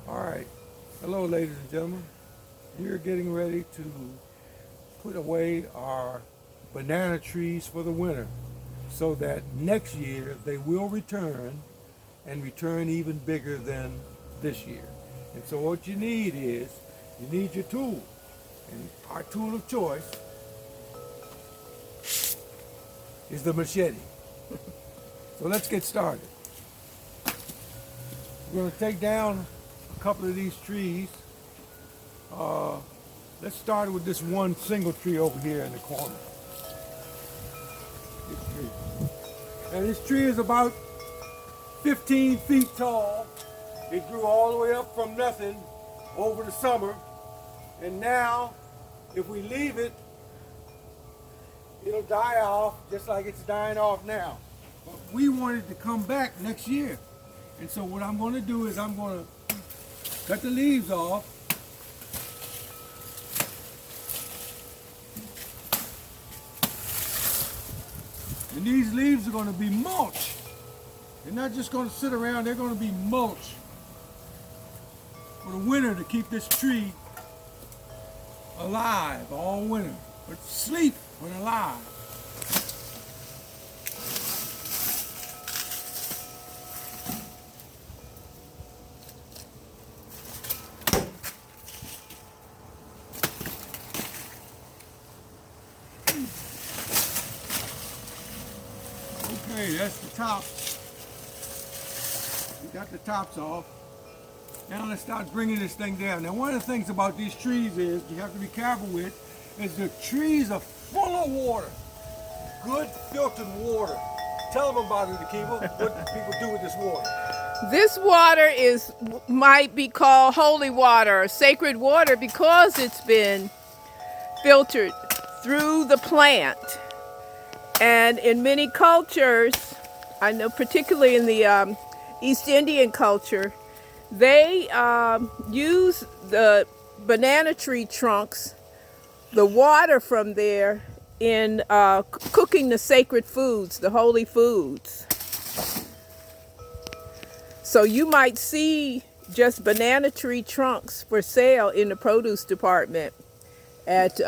All right. Hello, ladies and gentlemen. We're getting ready to put away our banana trees for the winter so that next year they will return and return even bigger than this year. And so what you need is you need your tool. And our tool of choice is the machete. So let's get started. We're going to take down a couple of these trees. Uh, let's start with this one single tree over here in the corner. This tree. And this tree is about 15 feet tall. It grew all the way up from nothing over the summer. And now, if we leave it, it'll die off just like it's dying off now. But we want it to come back next year. And so what I'm going to do is I'm going to cut the leaves off. And these leaves are going to be mulch. They're not just going to sit around, they're going to be mulch for the winter to keep this tree alive all winter. But sleep when alive. Okay, that's the top. We got the tops off. Now let's start bringing this thing down. Now one of the things about these trees is you have to be careful with is the trees are full of water. Good filtered water. Tell them about it, Akiva, what people do with this water. This water might be called holy water or sacred water because it's been filtered through the plant. And in many cultures, I know particularly in the East Indian culture, they use the banana tree trunks, the water from there, in cooking the sacred foods, the holy foods. So you might see just banana tree trunks for sale in the produce department at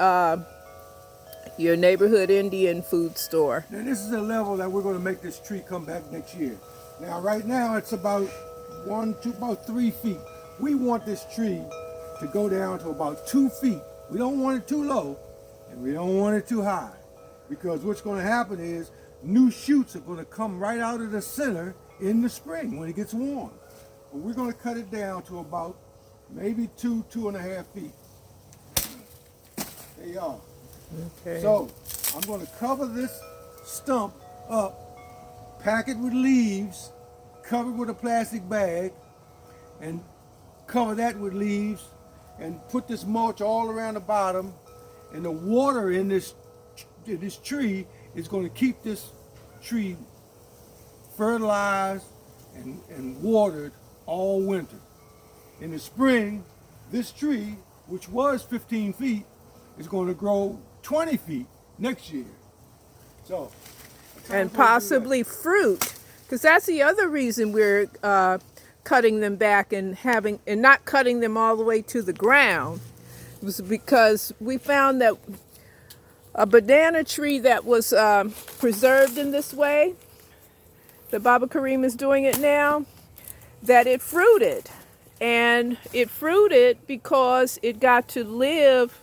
your neighborhood Indian food store. Now this is the level that we're going to make this tree come back next year. Now right now it's about 3 feet. We want this tree to go down to about 2 feet. We don't want it too low and we don't want it too high, because what's going to happen is new shoots are going to come right out of the center in the spring when it gets warm. But we're going to cut it down to about maybe 2.5 feet. There you are. Okay. So I'm going to cover this stump up, pack it with leaves, cover it with a plastic bag, and cover that with leaves, and put this mulch all around the bottom. And the water in this tree is going to keep this tree fertilized and watered all winter. In the spring, this tree, which was 15 feet, is going to grow 20 feet next year. So, and possibly fruit, because that's the other reason we're cutting them back and not cutting them all the way to the ground, was because we found that a banana tree that was preserved in this way, the Baba Kareem is doing it now, that it fruited. And it fruited because it got to live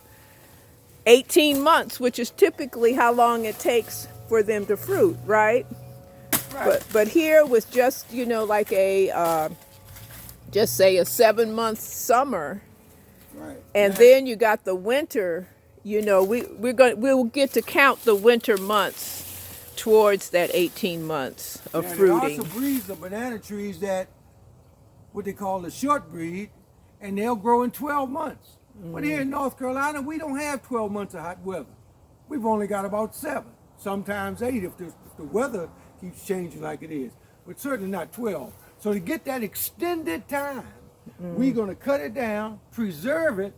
18 months, which is typically how long it takes for them to fruit, right? right. But here was just, like just say a 7-month summer. Right. And then you got the winter, we'll get to count the winter months towards that 18 months of fruiting. It also breeds the banana trees that, what they call the short breed, and they'll grow in 12 months. But here in North Carolina, we don't have 12 months of hot weather. We've only got about 7, sometimes 8 if the weather keeps changing like it is, but certainly not 12. So to get that extended time, we're going to cut it down, preserve it,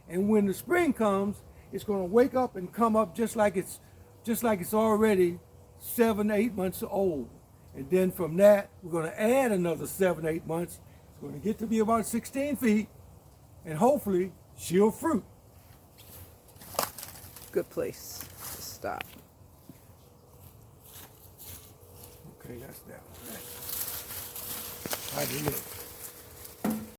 and when the spring comes, it's going to wake up and come up just like it's already 7, 8 months old. And then from that, we're going to add another 7, 8 months. going to get to be about 16 feet, and hopefully she'll fruit. Good place to stop. Okay, that's that one. Right. How do you look?